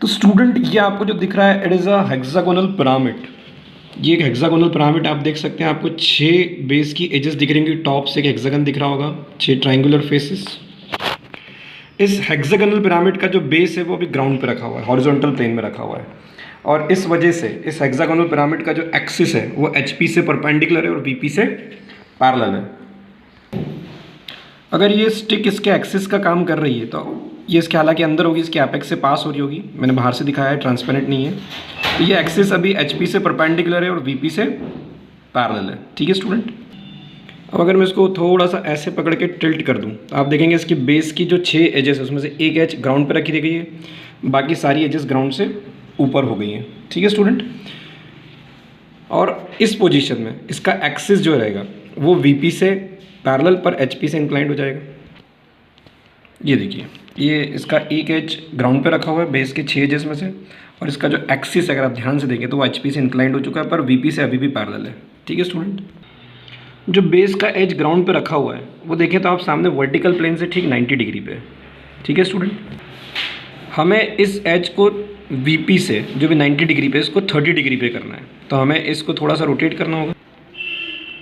तो स्टूडेंट ये आपको जो दिख रहा है it is a hexagonal pyramid. ये एक हेक्सागोनल पिरामिड आप देख सकते हैं। आपको 6 बेस की एजेस दिख रही होंगी, टॉप से एक हेक्सागन दिख रहा होगा, 6 ट्रायंगुलर फेसेस। इस हेक्सागोनल पिरामिड का जो बेस है वो अभी ग्राउंड पे रखा हुआ है, हॉरिजॉन्टल प्लेन में रखा हुआ है। और इस वजह से इस हेक्सागोनल पिरामिड का जो एक्सिस है वो एचपी से परपेंडिकुलर है और वीपी से पैरेलल है। अगर ये स्टिक इसके एक्सिस का काम कर रही है तो ये इसके हालांकि अंदर होगी, इसके एपेक्स से पास हो रही होगी, मैंने बाहर से दिखाया है, ट्रांसपेरेंट नहीं है। तो ये एक्सिस अभी एचपी से परपेंडिकुलर है और वीपी से पैरेलल है। ठीक है स्टूडेंट। अब अगर मैं इसको थोड़ा सा ऐसे पकड़ के टिल्ट कर दूं तो आप देखेंगे इसकी बेस की जो 6 एजेस है उसमें से एक एज ग्राउंड पर रखी गई है, बाकी सारी एजेस ग्राउंड से ऊपर हो गई हैं। ठीक है स्टूडेंट। और इस पोजीशन में इसका एक्सिस जो रहेगा वो वीपी से पैरेलल पर एचपी से इंक्लाइंड हो जाएगा। ये देखिए, ये इसका एक एज ग्राउंड पे रखा हुआ है बेस के 6 एजेस में से, और इसका जो एक्सिस अगर आप ध्यान से देखें तो वो एचपी से इंक्लाइंड हो चुका है पर वीपी से अभी भी पैरेलल है। ठीक है स्टूडेंट। जो बेस का एज ग्राउंड पे रखा हुआ है वो देखें तो आप सामने वर्टिकल प्लेन से ठीक 90 डिग्री पे है। ठीक है स्टूडेंट। हमें इस एज को वीपी से जो भी 90 डिग्री पे इसको 30 डिग्री पे करना है, तो हमें इसको थोड़ा सा रोटेट करना होगा।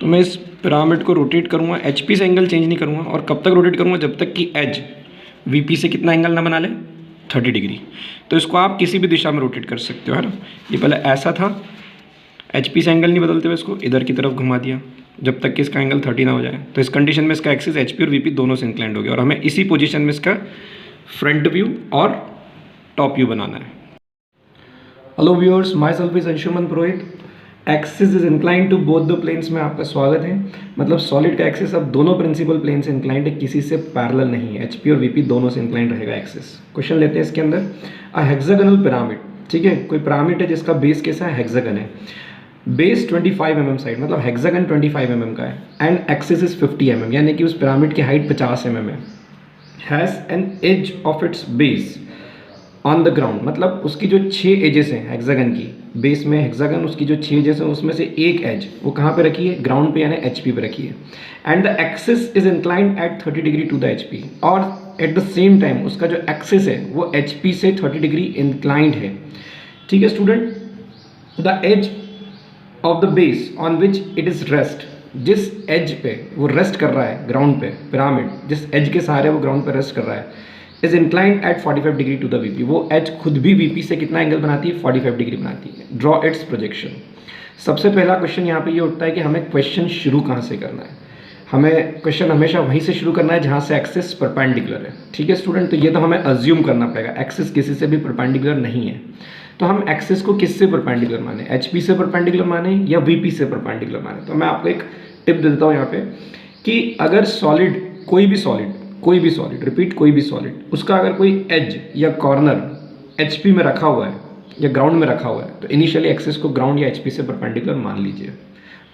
तो मैं इस पिरामिड को रोटेट करूँगा, एचपी से एंगल चेंज नहीं करूँगा। और कब तक रोटेट करूँगा? जब तक कि एज वीपी से कितना एंगल ना बना ले, 30 डिग्री। तो इसको आप किसी भी दिशा में रोटेट कर सकते हो, है ना। ये पहले ऐसा था, एचपी से एंगल नहीं बदलते हुए इसको इधर की तरफ घुमा दिया जब तक कि इसका एंगल 30 ना हो जाए। तो इस कंडीशन में इसका एक्सिस एचपी और वीपी दोनों से इंक्लाइंड हो गया और हमें इसी पोजीशन में इसका फ्रंट व्यू और टॉप व्यू बनाना है। Hello viewers, my self is Anshuman Purohit. Axis is inclined to both the planes में आपका स्वागत है। मतलब सॉलिड का एक्सिस अब दोनों प्रिंसिपल प्लेन से इंक्लाइंड है, किसी से पैरेलल नहीं है। एचपी और वीपी दोनों से इंक्लाइंड रहेगा एक्सिस। क्वेश्चन लेते हैं इसके अंदर। अ हेक्सागोनल पिरामिड, ठीक है, कोई पिरामिड है जिसका बेस कैसा है? हेक्सागन है। बेस 25 mm साइड, मतलब हेक्सागन 25 mm का है, एंड एक्सिस इज 50 mm, यानी कि उस पिरामिड की हाइट 50 mm है। Has an edge of its base on the ground, मतलब उसकी जो 6 एजेस हैं हेक्सागन की, बेस में हेक्सागन उसकी जो 6 एजेस हैं उसमें से एक एज वो कहाँ पे रखी है? ग्राउंड पे, यानी एचपी पे रखी है। And the axis is inclined at 30 degree to the HP, और एट द सेम टाइम उसका जो एक्सिस है वो एचपी से 30 डिग्री इंक्लाइंड है। ठीक है student. The edge of the base on which it is rest, जिस एज पे वो रेस्ट कर रहा है ग्राउंड पे, पिरामिड जिस एज के सहारे वो ग्राउंड पे रेस्ट कर रहा है, is inclined at 45 degree to the VP. वो एज खुद भी वीपी से कितना एंगल बनाती है? 45 डिग्री बनाती है। Draw it's projection. सबसे पहला क्वेश्चन यहाँ पे ये उठता है कि हमें क्वेश्चन शुरू कहाँ से करना है। हमें क्वेश्चन हमेशा वहीं से शुरू करना है जहाँ से एक्सिस परपेंडिकुलर है। ठीक है स्टूडेंट। तो ये तो हमें अज्यूम करना पड़ेगा, एक्सिस किसी से भी परपेंडिकुलर नहीं है। तो हम एक्सिस को किससे परपेंडिकुलर माने? एचपी से परपेंडिकुलर माने या वीपी से परपेंडिकुलर माने? तो मैं आपको एक टिप दे देता हूँ यहाँ पे कि अगर सॉलिड, कोई भी सॉलिड, रिपीट, कोई भी सॉलिड, उसका अगर कोई एज या कॉर्नर एचपी में रखा हुआ है या ग्राउंड में रखा हुआ है तो इनिशियली एक्सिस को ग्राउंड या एचपी से परपेंडिकुलर मान लीजिए।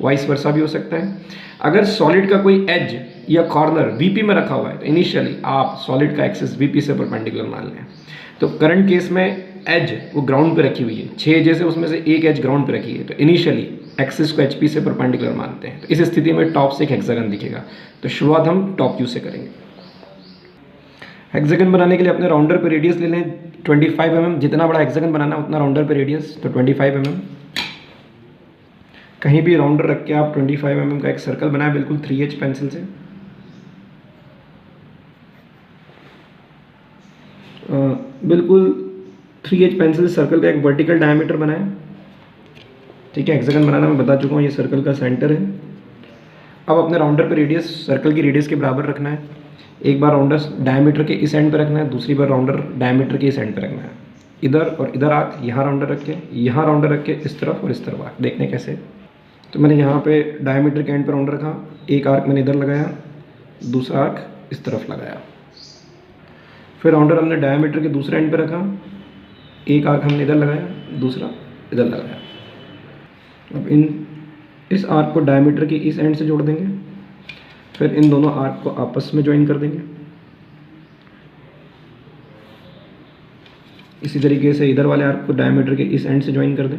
वाइस वर्सा भी हो सकता है। अगर सॉलिड का कोई एज या कॉर्नर वीपी में रखा हुआ है तो इनिशियली आप सॉलिड का एक्सिस वीपी से परपेंडिकुलर मान लें। तो करंट केस में एज वो ग्राउंड पे रखी हुई है, 6 एजेस है उसमें से एक एज ग्राउंड पे रखी है, तो इनिशियली एक्सिस को एचपी से परपेंडिकुलर मानते हैं। तो इस स्थिति में टॉप से एक हेक्सागन दिखेगा। तो शुरुआत हम टॉप व्यू से करेंगे। हेक्सागन बनाने के लिए अपने राउंडर पे रेडियस ले लें 25 mm। जितना बड़ा हेक्सागन बनाना है उतना राउंडर पे रेडियस, तो 25 mm। कहीं भी राउंडर रख के आप 25 mm का एक सर्कल बनाए बिल्कुल 3H पेंसिल से। बिल्कुल 3H पेंसिल सर्कल का एक वर्टिकल डायमीटर बनाएं। ठीक है, हेक्सागन बनाना मैं बता चुका हूँ, ये सर्कल का सेंटर है। अब अपने राउंडर पे रेडियस सर्कल की रेडियस के बराबर रखना है। एक बार राउंडर डायमीटर के इस एंड पे रखना है, दूसरी बार राउंडर डायमीटर के इस एंड पे रखना है। इधर और इधर आर्क, यहाँ राउंडर रख के, यहाँ राउंडर रख के, इस तरफ और इस तरफ आर्क। देखने कैसे? तो मैंने यहाँ पे डायमीटर के एंड पे राउंडर रखा, एक आर्क मैंने इधर लगाया, दूसरा आर्क इस तरफ लगाया। फिर राउंडर हमने डायमीटर के दूसरे एंड पे रखा, एक आर्क हमने इधर लगाया, दूसरा इधर लगाया। अब इस आर्क को डायमीटर के इस एंड से जोड़ देंगे, फिर इन दोनों आर्क को आपस में ज्वाइन कर देंगे। इसी तरीके से इधर वाले आर्क को डायमीटर के इस एंड से ज्वाइन कर दें।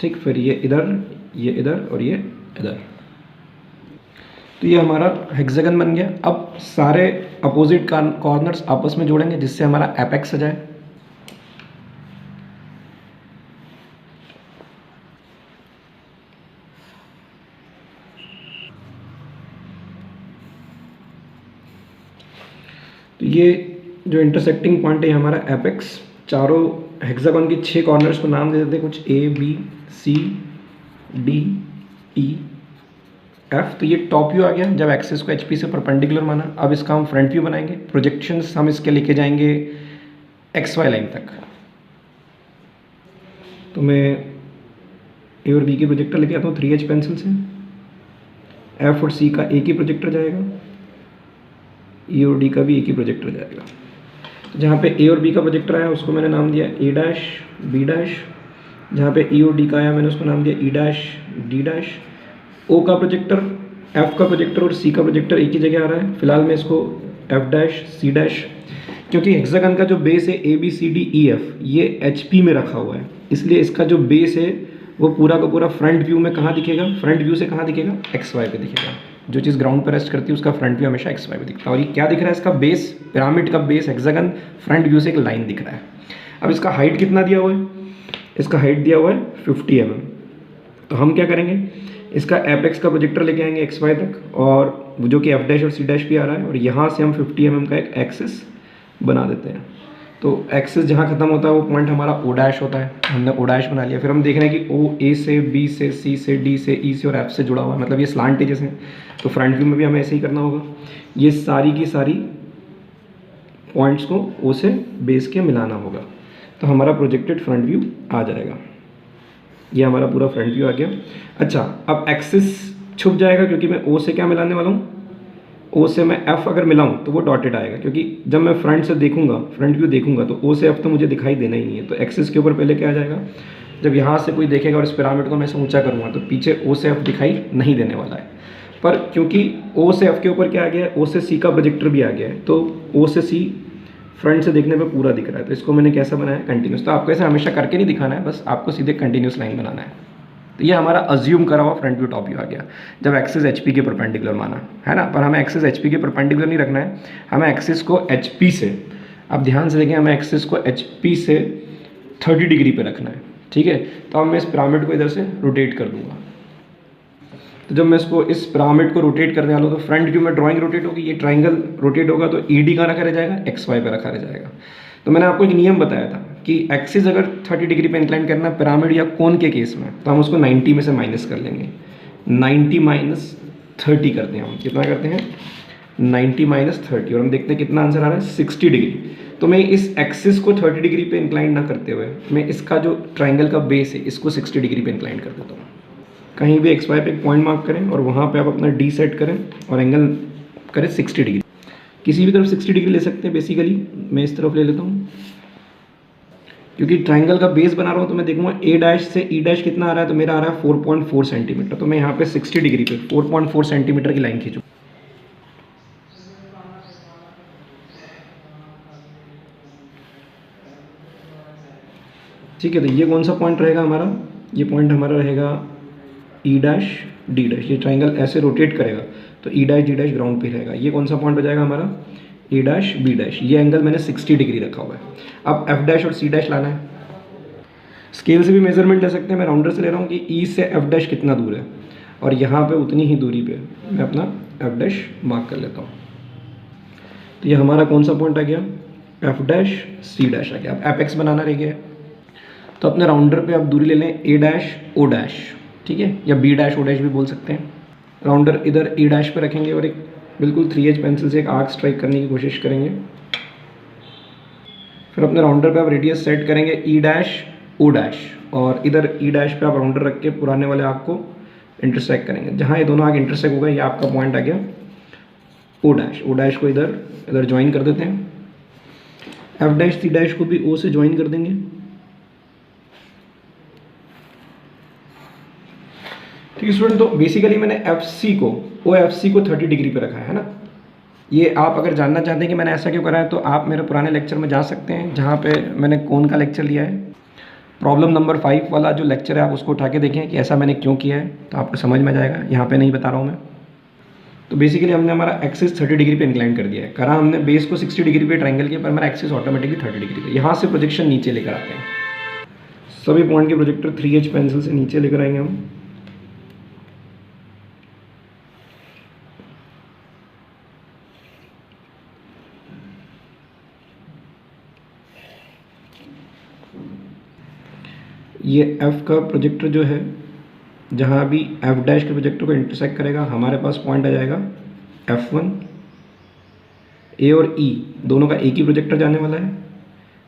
ठीक, फिर ये इधर और ये इधर। तो ये हमारा हेक्सागन बन गया। अब सारे अपोजिट कॉर्नर्स आपस में जोड़ेंगे जिससे हमारा एपेक्स आ जाए। तो ये जो इंटरसेक्टिंग पॉइंट है हमारा एपेक्स। चारों हेक्सागन की 6 कॉर्नर्स को नाम दे देते हैं, कुछ A B C D E F। तो ये टॉप व्यू आ गया जब एक्सिस को HP से परपेंडिकुलर माना। अब इसका हम फ्रंट व्यू बनाएंगे। प्रोजेक्शंस हम इसके लेके जाएंगे XY लाइन तक। तो मैं A और B के प्रोजेक्टर लेके आता हूँ 3H पेंसिल से। F और C का एक ही प्रोजेक्टर जाएगा, E और D का भी एक ही प्रोजेक्टर जाएगा। तो जहाँ पे A और B का प्रोजेक्टर आया उसको मैंने नाम दिया A डैश B डैश। जहाँ पे E और D का आया मैंने उसको नाम दिया E dash D dash. O का प्रोजेक्टर, F का प्रोजेक्टर और C का प्रोजेक्टर एक ही जगह आ रहा है। फिलहाल मैं इसको F डैश C डैश, क्योंकि हेक्सागन का जो बेस है A B C D E F ये HP में रखा हुआ है, इसलिए इसका जो बेस है वो पूरा का पूरा फ्रंट व्यू में कहाँ दिखेगा, फ्रंट व्यू से कहाँ दिखेगा, XY पे दिखेगा। जो चीज़ ग्राउंड पर रेस्ट करती है उसका फ्रंट व्यू हमेशा XY पे दिखता है। और ये क्या दिख रहा है, इसका बेस, पिरामिड का बेस हेक्सागन फ्रंट व्यू से एक लाइन दिख रहा है। अब इसका हाइट कितना दिया हुआ है, इसका हाइट दिया हुआ है 50 mm। तो हम क्या करेंगे, इसका एपेक्स का प्रोजेक्टर लेके आएंगे XY तक, और जो कि F डैश और C डैश भी आ रहा है, और यहाँ से हम 50 mm का एक एक्सिस बना देते हैं। तो एक्सिस जहाँ खत्म होता है वो पॉइंट हमारा O डैश होता है। हमने O डैश बना लिया। फिर हम देख रहे हैं कि O A से B से C से D से E से और F से जुड़ा हुआ है, मतलब ये स्लांट एजेस हैं। तो फ्रंट व्यू में भी हमें ऐसे ही करना होगा। ये सारी की सारी पॉइंट्स को O से बेस के मिलाना होगा, तो हमारा प्रोजेक्टेड फ्रंट व्यू आ जाएगा। ये हमारा पूरा फ्रंट व्यू आ गया। अच्छा, अब एक्सिस छुप जाएगा क्योंकि मैं O से क्या मिलाने वाला हूँ, O से मैं F अगर मिलाऊँ तो वो डॉटेड आएगा, क्योंकि जब मैं फ्रंट से देखूंगा, फ्रंट व्यू देखूंगा, तो O से F तो मुझे दिखाई देना ही नहीं है। तो एक्सिस के ऊपर पहले क्या आ जाएगा, जब यहाँ से कोई देखेगा और इस पिरामिड को मैं ऐसे ऊंचा करूँगा तो पीछे O से F दिखाई नहीं देने वाला है। पर क्योंकि O से F के ऊपर क्या आ गया है, O से C का प्रोजेक्टर भी आ गया है, तो O से C फ्रंट से देखने पे पूरा दिख रहा है। तो इसको मैंने कैसा बनाया, कंटिन्यूस। तो आपको ऐसे हमेशा करके नहीं दिखाना है, बस आपको सीधे कंटिन्यूस लाइन बनाना है। तो ये हमारा अज्यूम करा हुआ फ्रंट व्यू टॉप व्यू आ गया जब एक्सिस HP के परपेंडिकुलर माना है ना। पर हमें एक्सिस HP के परपेंडिकुलर नहीं रखना है, हमें एक्सिस को HP से, अब ध्यान से देखें, हमें एक्सिस को HP से 30 डिग्री पे रखना है, ठीक है। तो अब मैं इस पिरामिड को इधर से रोटेट कर दूंगा। तो जब मैं इसको, इस पिरामिड को रोटेट करने वाला हूँ, तो फ्रंट व्यू में ड्राइंग रोटेट होगी, ये ट्राइंगल रोटेट होगा, तो ED कहाँ रखा रह जाएगा, XY पे रखा रह जाएगा। तो मैंने आपको एक नियम बताया था कि एक्सिस अगर 30 डिग्री पे इंक्लाइन करना है पिरामिड या कोन के केस में, तो हम उसको 90 में से माइनस कर लेंगे। 90 माइनस 30 करते हैं हम, कितना करते हैं, 90 माइनस 30, और हम देखते हैं कितना आंसर आ रहा है, 60 डिग्री। तो मैं इस एक्सिस को 30 डिग्री पे इंक्लाइन ना करते हुए, मैं इसका जो ट्राइंगल का बेस है इसको 60 डिग्री पे इंक्लाइन कर देता हूँ। कहीं भी XY पे एक पॉइंट मार्क करें और वहाँ पे आप अपना D सेट करें और एंगल करें 60 डिग्री। किसी भी तरफ 60 डिग्री ले सकते हैं। बेसिकली मैं इस तरफ ले लेता हूँ, क्योंकि ट्राइंगल का बेस बना रहा हूँ। तो मैं देखूंगा A डैश से E डैश कितना आ रहा है, तो मेरा आ रहा है 4.4 सेंटीमीटर। तो मैं यहाँ पे 60 डिग्री पे 4.4 सेंटीमीटर की लाइन खींचूँ। ठीक है, तो ये कौन सा पॉइंट रहेगा हमारा, ये पॉइंट हमारा रहेगा E डैश D डैश। ये ट्राइंगल ऐसे रोटेट करेगा तो E dash D dash ground पे रहेगा। ये कौन सा पॉइंट हो जाएगा हमारा, A डैश B डैश। ये एंगल मैंने 60 डिग्री रखा हुआ है। अब F डैश और C डैश लाना है। स्केल से भी मेजरमेंट ले सकते हैं। मैं राउंडर से ले रहा हूँ कि E से F डैश कितना दूर है, और यहाँ पे उतनी ही दूरी पे मैं अपना F डैश मार्क कर लेता हूँ। तो ये हमारा कौन सा पॉइंट आ गया, F डैश C डैश आ गया। अब एपेक्स बनाना रह गया, तो अपने राउंडर पे आप दूरी ले लें A डैश O डैश, ठीक है, या B डैश O डैश भी बोल सकते हैं। राउंडर इधर E डैश पे रखेंगे और एक बिल्कुल 3H पेंसिल से एक आर्क स्ट्राइक करने की कोशिश करेंगे। फिर अपने राउंडर पे आप रेडियस सेट करेंगे E डैश O डैश, और इधर E डैश पे आप राउंडर रख के पुराने वाले आर्क को इंटरसेक्ट करेंगे। जहाँ ये दोनों आर्क इंटरसेक्ट होगा ये आपका पॉइंट आ गया O डैश। O डैश को इधर ज्वाइन कर देते हैं। F डैश C डैश को भी O से ज्वाइन कर देंगे। ठीक है स्टूडेंट, तो बेसिकली मैंने OFC को 30 डिग्री पे रखा है ना। ये आप अगर जानना चाहते हैं कि मैंने ऐसा क्यों करा है, तो आप मेरे पुराने लेक्चर में जा सकते हैं, जहाँ पे मैंने कोन का लेक्चर लिया है। प्रॉब्लम नंबर 5 वाला जो लेक्चर है आप उसको उठा के देखें कि ऐसा मैंने क्यों किया है, तो आपको समझ में जाएगा। यहाँ पे नहीं बता रहा हूँ मैं। तो बेसिकली हमने हमारा एक्सिस 30 डिग्री पे इंक्लाइन कर दिया है। करा हमने बेस को 60 डिग्री पे ट्रायंगल किया, पर हमारा एक्सिस ऑटोमेटिकली 30 डिग्री पे। यहाँ से प्रोजेक्शन नीचे लेकर आते हैं, सभी पॉइंट के प्रोजेक्टर 3H पेंसिल से नीचे लेकर आएंगे हम। ये F का प्रोजेक्टर जो है, जहाँ भी F डैश के प्रोजेक्टर को इंटरसेक्ट करेगा, हमारे पास पॉइंट आ जाएगा F1। A और E दोनों का एक ही प्रोजेक्टर जाने वाला है,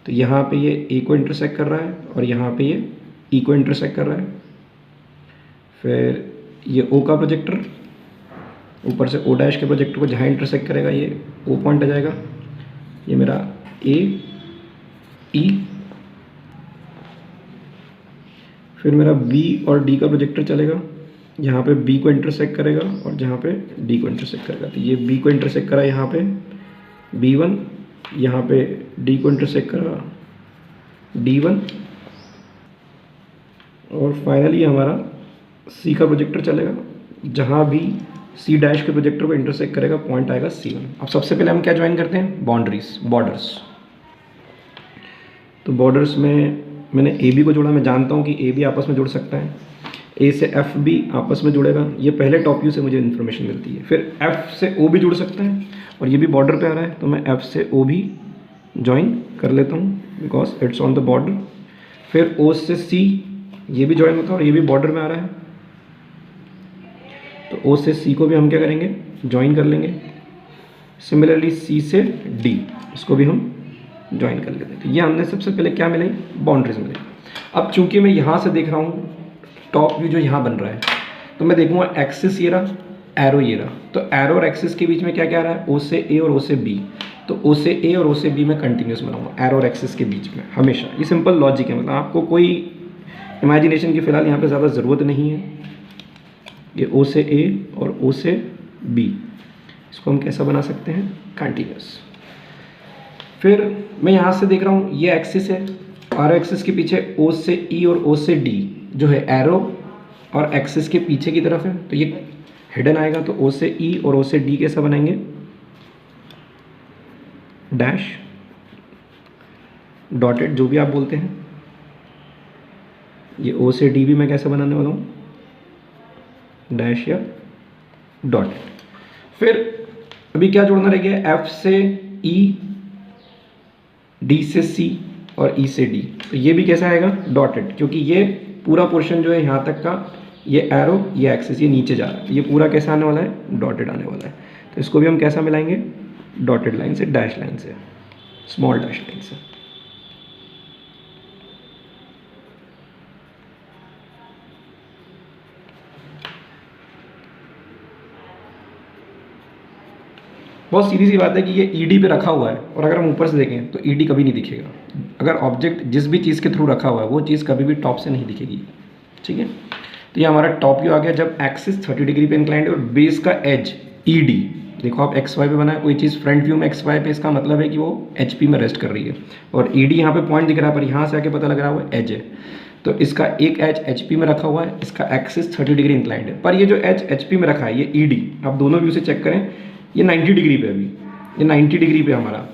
तो यहाँ पे ये A को इंटरसेक्ट कर रहा है और यहाँ पे ये E को इंटरसेक्ट कर रहा है। फिर ये O का प्रोजेक्टर ऊपर से O डैश के प्रोजेक्टर को जहाँ इंटरसेक्ट करेगा ये O पॉइंट आ जाएगा। ये मेरा A E, फिर मेरा B और D का प्रोजेक्टर चलेगा, यहाँ पे B को इंटरसेक्ट करेगा और जहाँ पे D को इंटरसेक्ट करेगा। तो ये B को इंटरसेक्ट करा यहाँ पे B1, यहाँ पे D को इंटरसेक्ट करा D1, और फाइनली हमारा C का प्रोजेक्टर चलेगा, जहाँ भी C डैश के प्रोजेक्टर को इंटरसेक्ट करेगा पॉइंट आएगा C1। अब सबसे पहले हम क्या ज्वाइन करते हैं, बाउंड्रीज, बॉर्डर्स। तो बॉर्डर्स में मैंने AB को जोड़ा, मैं जानता हूँ कि AB आपस में जुड़ सकता है, A से F भी आपस में जुड़ेगा, ये पहले टॉप व्यू से मुझे इन्फॉर्मेशन मिलती है। फिर F से O भी जुड़ सकता है और ये भी बॉर्डर पे आ रहा है, तो मैं F से O भी ज्वाइन कर लेता हूँ because it's on the border. फिर O से C ये भी ज्वाइन होता है और ये भी बॉर्डर में आ रहा है, तो O से C को भी हम क्या करेंगे, ज्वाइन कर लेंगे। सिमिलरली C से D इसको भी हम ज्वाइन कर लेते हैं। तो ये हमने सबसे पहले क्या मिले, बाउंड्रीज मिले। अब चूंकि मैं यहाँ से देख रहा हूँ टॉप व्यू जो यहाँ बन रहा है, तो मैं देखूँगा एक्सिस ये रहा, एरो ये रहा, तो एरो और एक्सिस के बीच में क्या क्या रहा है, O से A और O से B। तो O से A और O से B में कंटिन्यूस बनाऊंगा एरो और एक्सिस के बीच में हमेशा। ये सिंपल लॉजिक है, मतलब आपको कोई इमेजिनेशन की फ़िलहाल यहाँ पे ज़्यादा ज़रूरत नहीं है। ये O से A और O से B, इसको हम कैसा बना सकते हैं, कंटिन्यूस। फिर मैं यहाँ से देख रहा हूँ ये एक्सिस है, और एक्सिस के पीछे O से E और O से D जो है एरो और एक्सिस के पीछे की तरफ है, तो ये हिडन आएगा। तो O से E और O से D कैसा बनाएंगे, डैश, डॉटेड, जो भी आप बोलते हैं। ये O से D भी मैं कैसे बनाने वाला हूँ, डैश या डॉटेड। फिर अभी क्या जोड़ना रह गया, F से E, D से C और E से D, तो ये भी कैसा आएगा, डॉटेड, क्योंकि ये पूरा पोर्शन जो है यहाँ तक का, ये एरो, ये एक्सिस, ये नीचे जा रहा है, ये पूरा कैसा आने वाला है, डॉटेड आने वाला है। तो इसको भी हम कैसा मिलाएंगे, डॉटेड लाइन से, डैश लाइन से, स्मॉल डैश लाइन से। बहुत सीधी सी बात है कि ये ED पे रखा हुआ है, और अगर हम ऊपर से देखें तो ED कभी नहीं दिखेगा। अगर ऑब्जेक्ट जिस भी चीज़ के थ्रू रखा हुआ है वो चीज़ कभी भी टॉप से नहीं दिखेगी, ठीक है। तो ये हमारा टॉप व्यू आ गया जब एक्सिस 30 डिग्री पे इंक्लाइंड है और बेस का एज ED, देखो आप XY पे बना है, कोई चीज़ फ्रंट व्यू में XY पे, इसका मतलब है कि वो HP में रेस्ट कर रही है, और ED यहाँ पे पॉइंट दिख रहा है, पर यहाँ से आके पता लग रहा है वो एज है। तो इसका एक एज HP में रखा हुआ है, इसका एक्सिस 30 डिग्री इंक्लाइंड है, पर ये जो एज HP में रखा है ये ED, आप दोनों व्यू से चेक करें, ये 90 डिग्री पे, अभी ये 90 डिग्री पे हमारा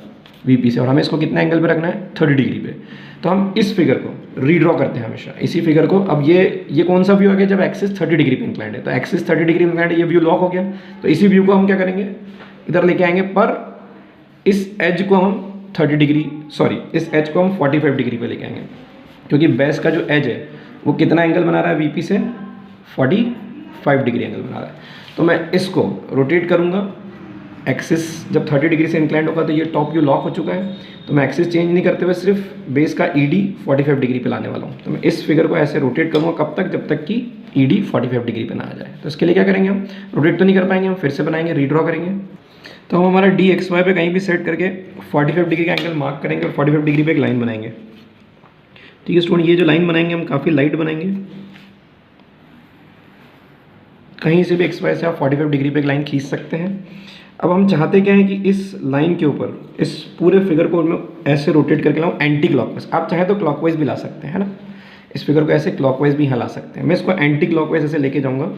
VP से, और हमें इसको कितना एंगल पे रखना है, 30 डिग्री पे। तो हम इस फिगर को रीड्रॉ करते हैं हमेशा, इसी फिगर को। अब ये कौन सा व्यू आ गया, जब एक्सिस 30 डिग्री पे इंक्लाइंड है, तो एक्सिस 30 डिग्री इंक्लाइंड है, ये व्यू लॉक हो गया। तो इसी व्यू को हम क्या करेंगे, इधर लेके आएंगे, पर इस एज को हम 30 डिग्री, सॉरी इस एज को हम 45 डिग्री पे लेके आएंगे, क्योंकि बेस का जो एज है वो कितना एंगल बना रहा है VP से, 45 डिग्री एंगल बना रहा है। तो मैं इसको रोटेट करूँगा, एक्सिस जब 30 डिग्री से इंक्लाइंड होगा तो ये टॉप व्यू लॉक हो चुका है, तो मैं एक्सिस चेंज नहीं करते हुए सिर्फ बेस का ED 45 डिग्री पे लाने वाला हूँ। तो मैं इस फिगर को ऐसे रोटेट करूँगा, कब तक, जब तक कि ED 45 डिग्री पे ना आ जाए। तो इसके लिए क्या करेंगे, हम रोटेट तो नहीं कर पाएंगे, हम फिर से बनाएंगे, रीड्रॉ करेंगे। तो हम हमारा DXY पे कहीं भी सेट करके 45 डिग्री का एंगल मार्क करेंगे और 45 डिग्री पे एक लाइन बनाएंगे। ठीक है स्टूडेंट, ये जो लाइन बनाएंगे हम काफ़ी लाइट बनाएंगे, कहीं से भी XY से आप 45 डिग्री पे एक लाइन खींच सकते हैं। अब हम चाहते क्या है कि इस लाइन के ऊपर इस पूरे फिगर को मैं ऐसे रोटेट करके लाऊं एंटी क्लॉकवाइज, आप चाहें तो क्लॉकवाइज भी ला सकते हैं, है ना। इस फिगर को ऐसे क्लॉकवाइज भी हिला सकते हैं। मैं इसको एंटी क्लॉकवाइज ऐसे लेके जाऊंगा,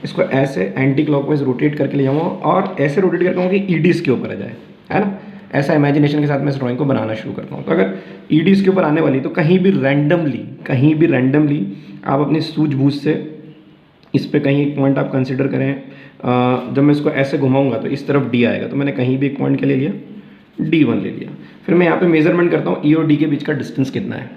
इसको ऐसे एंटी क्लॉकवाइज रोटेट करके ले जाऊँगा और ऐसे रोटेट करके आऊँगा कि ईडी इसके ऊपर आ जाए, है ना। ऐसा इमेजिनेशन के साथ मैं इस ड्राइंग को बनाना शुरू करता हूँ। तो अगर ईडी इसके ऊपर आने वाली तो कहीं भी रैंडमली आप अपनी सूझबूझ से इस पे कहीं एक पॉइंट आप कंसिडर करें। जब मैं इसको ऐसे घुमाऊंगा तो इस तरफ डी आएगा, तो मैंने कहीं भी एक पॉइंट के ले लिया, D1 ले लिया। फिर मैं यहाँ पे मेजरमेंट करता हूँ ई और डी के बीच का डिस्टेंस कितना है।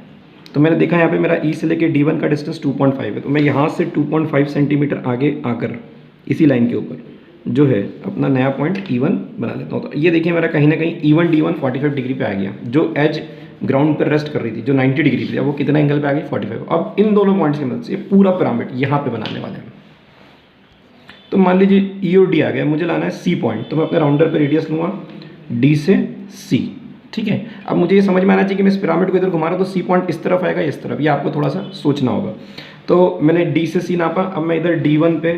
तो मैंने देखा यहाँ पे मेरा ई से लेके D1 का डिस्टेंस 2.5 है, तो मैं यहाँ से 2.5 सेंटीमीटर आगे आकर इसी लाइन के ऊपर जो है अपना नया पॉइंट E1 बना लेता हूँ। तो ये देखिए मेरा कहीं ना कहीं E1 D1 45 डिग्री पे आ गया। जो एज ग्राउंड पर रेस्ट कर रही थी जो 90 डिग्री थी, अब वो कितना एंगल पे आ गई 45। अब इन दोनों पॉइंट्स की मदद से पूरा पिरामिड यहाँ पे बनाने वाले हैं। तो मान लीजिए ई और डी आ गया, मुझे लाना है सी पॉइंट, तो मैं अपने राउंडर पे रेडियस लूँगा डी से सी, ठीक है। अब मुझे ये समझ में आना चाहिए कि मैं इस पिरामिड को इधर घुमा रहा हूँ तो सी पॉइंट इस तरफ आएगा इस तरफ, ये आपको थोड़ा सा सोचना होगा। तो मैंने डी से सी नापा, अब मैं इधर D1 पे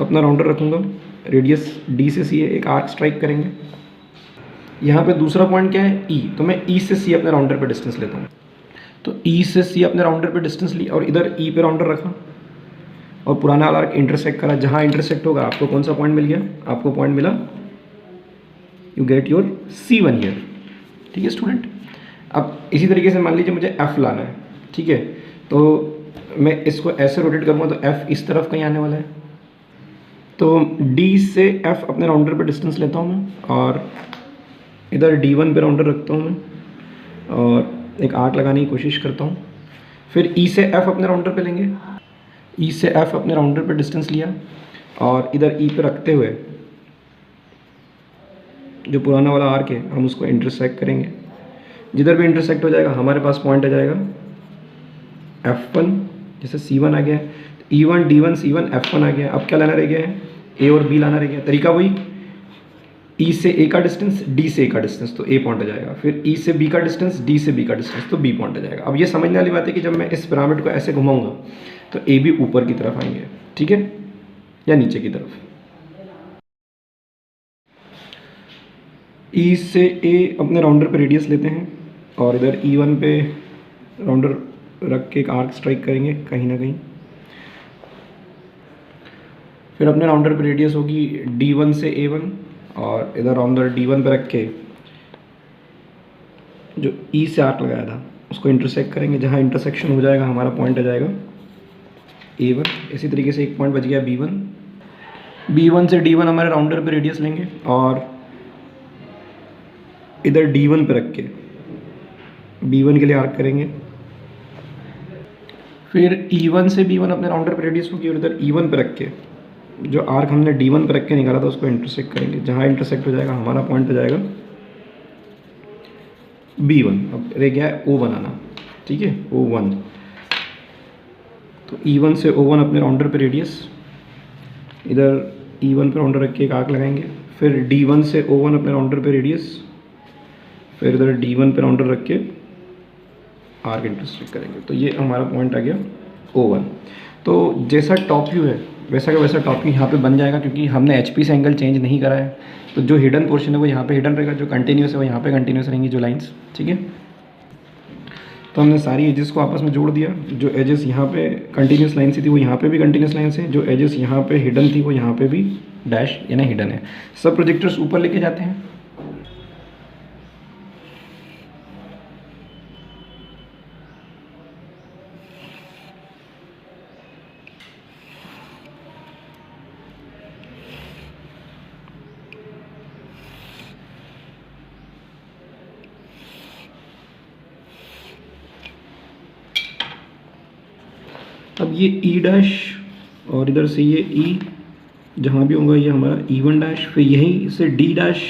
अपना राउंडर रखूँगा, रेडियस डी से सी है, एक आर्क स्ट्राइक करेंगे। यहाँ पे दूसरा पॉइंट क्या है ई, तो मैं ई से सी अपने राउंडर पे डिस्टेंस लेता हूँ। तो ई से सी अपने राउंडर पे डिस्टेंस ली और इधर ई पे राउंडर रखा और पुराना वाला आर्क इंटरसेक्ट करा। जहाँ इंटरसेक्ट होगा आपको कौन सा पॉइंट मिल गया, आपको पॉइंट मिला, you get your C1 year, ठीक है स्टूडेंट। अब इसी तरीके से मान लीजिए मुझे F लाना है, ठीक है। तो मैं इसको ऐसे रोटेट करूँगा तो F इस तरफ कहीं आने वाला है। तो D से F अपने राउंडर पे डिस्टेंस लेता हूँ मैं और इधर D1 पे राउंडर रखता हूँ मैं और एक आर्क लगाने की कोशिश करता हूँ। फिर E से F अपने राउंडर पे लेंगे, E से F अपने राउंडर पे डिस्टेंस लिया और इधर E पे रखते हुए जो पुराना वाला आर्क है हम उसको इंटरसेक्ट करेंगे। जिधर भी इंटरसेक्ट हो जाएगा हमारे पास पॉइंट आ जाएगा F1, जैसे C1 आ गया, E1 D1 C1 F1 आ गया। अब क्या लाना रह गया है, A और B लाना रह गया। तरीका वही, E से A का डिस्टेंस, D से A का डिस्टेंस, तो A पॉइंट आ जाएगा। फिर E से B का डिस्टेंस, D से B का डिस्टेंस, तो B पॉइंट आ जाएगा। अब ये समझने वाली बात है कि जब मैं इस पिरामिड को ऐसे घुमाऊंगा तो A भी ऊपर की तरफ आएंगे, ठीक है, या नीचे की तरफ। E से A अपने राउंडर पे रेडियस लेते हैं और इधर E1 पे राउंडर रख के एक आर्क स्ट्राइक करेंगे कहीं ना कहीं। फिर अपने राउंडर पे रेडियस होगी D1 से A1 और इधर राउंडर D1 पे रख के जो E से आर्क लगाया था उसको इंटरसेक्ट करेंगे। जहाँ इंटरसेक्शन हो जाएगा हमारा पॉइंट आ जाएगा A1। इसी तरीके से एक पॉइंट बच गया B1। B1 से D1 हमारे राउंडर पे रेडियस लेंगे और इधर D1 पे रख के B1 के लिए आर्क करेंगे। फिर E1 से B1 अपने राउंडर पे रेडियस होगी और इधर E1 पे रख के जो आर्क हमने D1 पे रख के निकाला था उसको इंटरसेक्ट करेंगे। जहाँ इंटरसेक्ट हो जाएगा हमारा पॉइंट आ जाएगा B1। अब रह गया है O बनाना, ठीक है, O1। तो E1 से O1 अपने राउंडर पे रेडियस, इधर E1 पे राउंडर रख के एक आर्क लगाएंगे। फिर D1 से O1 अपने राउंडर पे रेडियस, फिर इधर D1 पे राउंडर रख के आर्क इंटरसेक्ट करेंगे। तो ये हमारा पॉइंट आ गया O1। तो जैसा टॉप व्यू है वैसा का वैसा टॉप व्यू यहाँ पे बन जाएगा, क्योंकि हमने HP से एंगल चेंज नहीं करा है। तो जो हिडन पोर्शन है वो यहाँ पे हिडन रहेगा, जो कंटिन्यूस है वो यहाँ पे कंटिन्यूस रहेंगी जो लाइंस, ठीक है। तो हमने सारी एजेस को आपस में जोड़ दिया। जो एजेस यहाँ पे कंटिन्यूस लाइन से थी वो यहाँ पे भी कंटिन्यूस लाइन से, जो एजेस यहाँ पे हिडन थी वो यहाँ पे भी डैश यानी हिडन है। सब प्रोजेक्टर्स ऊपर लेके जाते हैं। अब ये E डैश और इधर से ये E जहाँ भी होगा ये हमारा E1 डैश, फिर यहीं से D डैश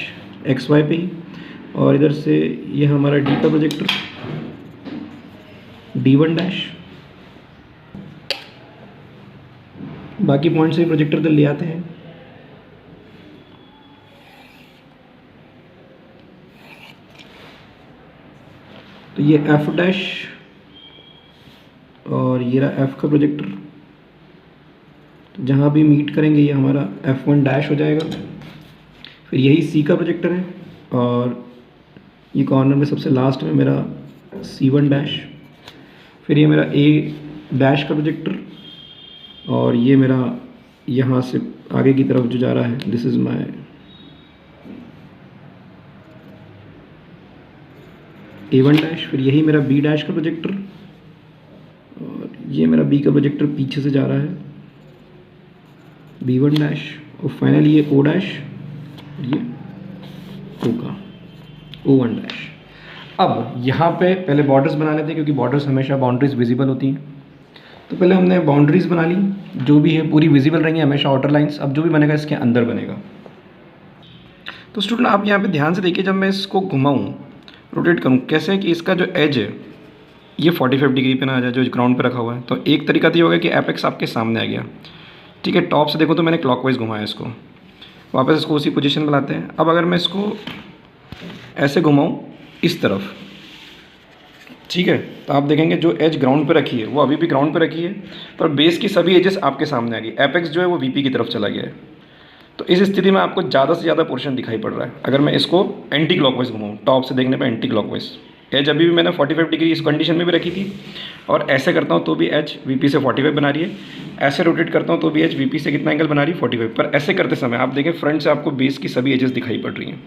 XY पे ही, और इधर से ये हमारा D का प्रोजेक्टर D1 डैश। बाकी पॉइंट से प्रोजेक्टर इधर ले आते हैं। तो ये F डैश और ये रहा F का प्रोजेक्टर। तो जहाँ भी मीट करेंगे ये हमारा F1 डैश हो जाएगा। फिर यही C का प्रोजेक्टर है और ये कॉर्नर में सबसे लास्ट में मेरा C1 डैश। फिर ये मेरा A डैश का प्रोजेक्टर और ये मेरा यहाँ से आगे की तरफ जो जा रहा है, this is my A1 dash, फिर यही मेरा B डैश का प्रोजेक्टर, और ये मेरा B का प्रोजेक्टर पीछे से जा रहा है, B1 डैश, और फाइनली ये O डैश, ये O का O1 डैश। अब यहाँ पे पहले बॉर्डर्स बना लेते हैं, क्योंकि बॉर्डर्स हमेशा बाउंड्रीज विजिबल होती हैं। तो पहले हमने बाउंड्रीज बना ली, जो भी है पूरी विजिबल रहेंगी हमेशा आउटर लाइंस। अब जो भी बनेगा इसके अंदर बनेगा। तो स्टूडेंट आप यहाँ पे ध्यान से देखिए, जब मैं इसको घुमाऊँ, रोटेट करूँ, कैसे कि इसका जो एज है ये 45 डिग्री पे ना आ जाए, जो ग्राउंड पे रखा हुआ है। तो एक तरीका तो ये होगा कि एपेक्स आपके सामने आ गया, ठीक है। टॉप से देखो तो मैंने क्लॉकवाइज घुमाया इसको, वापस इसको उसी पोजीशन में लाते हैं। अब अगर मैं इसको ऐसे घुमाऊँ इस तरफ, ठीक है, तो आप देखेंगे जो एज ग्राउंड पे रखी है वो अभी भी ग्राउंड पे रखी है, पर बेस की सभी एजेस आपके सामने आ गई। एपेक्स जो है वो वीपी की तरफ चला गया है। तो इस स्थिति में आपको ज़्यादा से ज़्यादा पोर्शन दिखाई पड़ रहा है। अगर मैं इसको एंटी क्लॉकवाइज घुमाऊँ, टॉप से देखने पे एंटी क्लॉकवाइज, एज अभी भी मैंने 45 डिग्री इस कंडीशन में भी रखी थी, और ऐसे करता हूँ तो भी एज वीपी से 45 बना रही है, ऐसे रोटेट करता हूँ तो भी एज वीपी से कितना एंगल बना रही है, 45। पर ऐसे करते समय आप देखें फ्रंट से आपको बेस की सभी एजेस दिखाई पड़ रही हैं।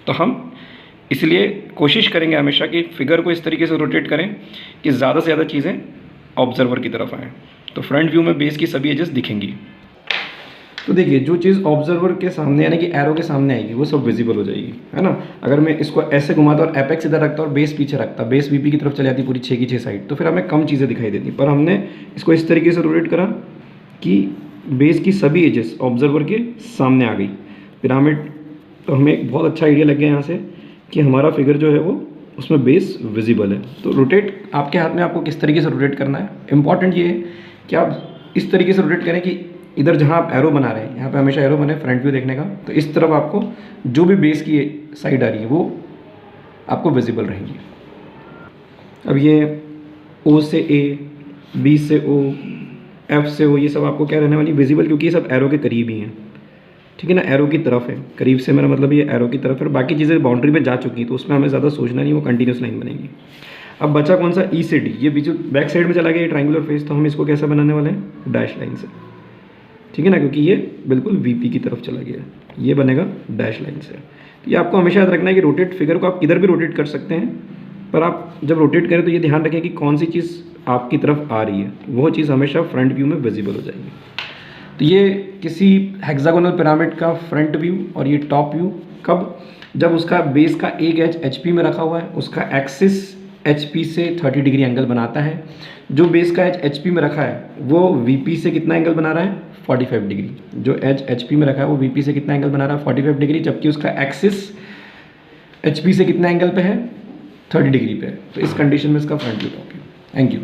तो हम इसलिए कोशिश करेंगे हमेशा कि फिगर को इस तरीके से रोटेट करें कि ज़्यादा से ज़्यादा चीज़ें ऑब्जर्वर की तरफ आएँ। तो फ्रंट व्यू में बेस की सभी एजेस दिखेंगी। तो देखिए, जो चीज़ ऑब्जर्वर के सामने यानी कि एरो के सामने आएगी वो सब विजिबल हो जाएगी, है ना। अगर मैं इसको ऐसे घुमाता और एपेक्स इधर रखता और बेस पीछे रखता, बेस वीपी की तरफ चली जाती पूरी 6 की 6 साइड, तो फिर हमें कम चीज़ें दिखाई देती। पर हमने इसको इस तरीके से रोटेट करा कि बेस की सभी एजेस ऑब्जर्वर के सामने आ गई, पिरामिड। तो हमें एक बहुत अच्छा आइडिया लग गया यहाँ से कि हमारा फिगर जो है वो उसमें बेस विजिबल है। तो रोटेट आपके हाथ में, आपको किस तरीके से रोटेट करना है। इंपॉर्टेंट ये है कि आप इस तरीके से रोटेट करें कि इधर जहाँ आप एरो बना रहे हैं, यहाँ पे हमेशा एरो बने फ्रंट व्यू देखने का, तो इस तरफ आपको जो भी बेस की साइड आ रही है वो आपको विजिबल रहेंगी। अब ये O से A, B से O, F से O, ये सब आपको क्या रहने वाली विजिबल, क्योंकि ये सब एरो के करीब ही हैं, ठीक है ना। एरो की तरफ है, करीब से मेरा मतलब ये एरो की तरफ है। बाकी चीज़ें बाउंड्री पे जा चुकी, तो उसमें हमें ज़्यादा सोचना नहीं, वो कंटिन्यूस लाइन बनेगी। अब बचा कौन सा, E से D, ये बीच बैक साइड में चला गया ये ट्रायंगुलर फेस, तो हम इसको कैसे बनाने वाले हैं, डैश लाइन से, ठीक है ना, क्योंकि ये बिल्कुल वीपी की तरफ चला गया, ये बनेगा डैश लाइन से। तो ये आपको हमेशा याद रखना है कि रोटेट फिगर को आप इधर भी रोटेट कर सकते हैं, पर आप जब रोटेट करें तो ये ध्यान रखें कि कौन सी चीज़ आपकी तरफ आ रही है, वो चीज़ हमेशा फ्रंट व्यू में विजिबल हो जाएगी। तो ये किसी हेक्सागोनल पिरामिड का फ्रंट व्यू, और ये टॉप व्यू कब, जब उसका बेस का एक एज एचपी में रखा हुआ है, उसका एक्सिस एचपी से 30 डिग्री एंगल बनाता है। जो बेस का एज एचपी में रखा है वो वीपी से कितना एंगल बना रहा है, 45 डिग्री। जो एज एचपी में रखा है वो वीपी से कितना एंगल बना रहा है, 45 डिग्री, जबकि उसका एक्सिस एचपी से कितना एंगल पे है, 30 डिग्री पे है। तो इस कंडीशन में इसका front view top view. Thank you.